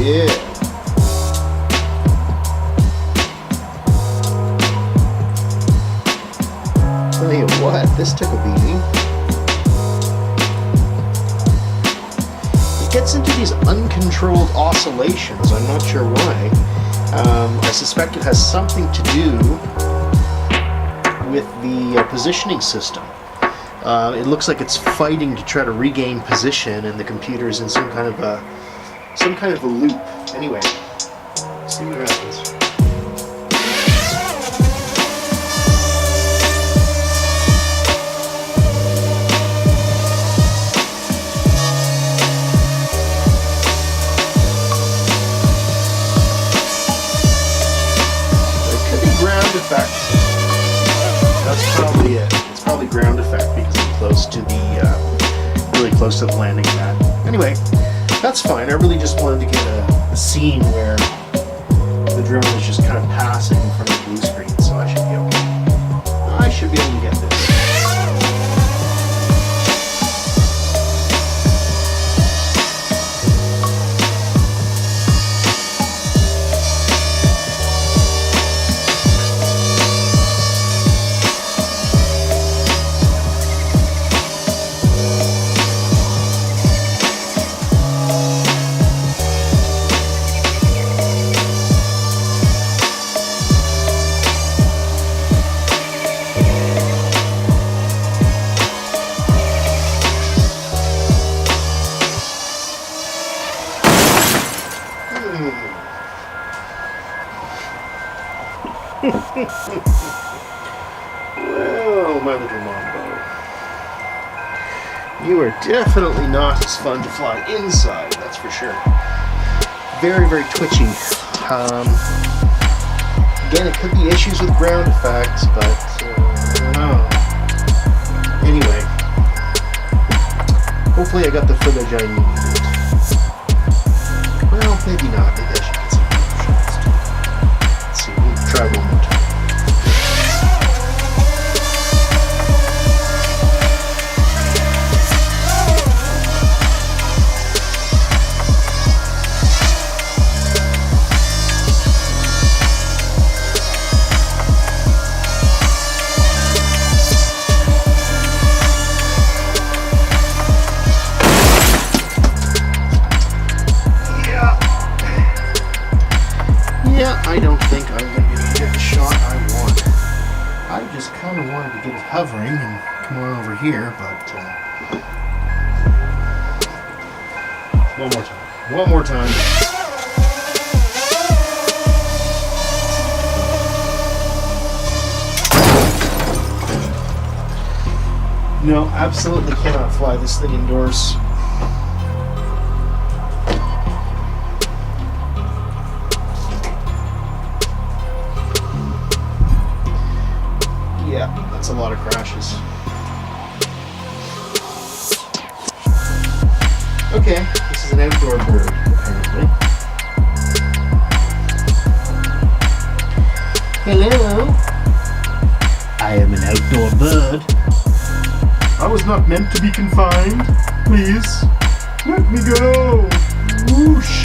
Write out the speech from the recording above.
Yeah. Tell you what, this took a beating. It gets into these uncontrolled oscillations. I'm not sure why. I suspect it has something to do with the positioning system. It looks like it's fighting to try to regain position, and the computer is in some kind of a loop. Anyway, let's see what happens. Effect. That's probably it. It's probably ground effect because I'm close to the really close to the landing pad. Anyway, that's fine. I really just wanted to get a scene where the drone is just kind of passing in front of the blue screen, so I should be okay. I should be able to get this. Well, my little Mambo, you are definitely not as fun to fly inside, that's for sure. Very, very twitchy. Again, it could be issues with ground effects, but I don't know. Anyway, hopefully I got the footage I needed. Well, maybe not. Maybe I should get some more shots too. Let's see, we'll try one more time. Yeah, I don't think I'm going to be able to get the shot I want. I just kind of wanted to get it hovering and come on over here, but one more time. One more time. No, absolutely cannot fly this thing indoors. Yeah, that's a lot of crashes. Okay, this is an outdoor bird, apparently. Hello? I am an outdoor bird. I was not meant to be confined. Please, let me go. Whoosh.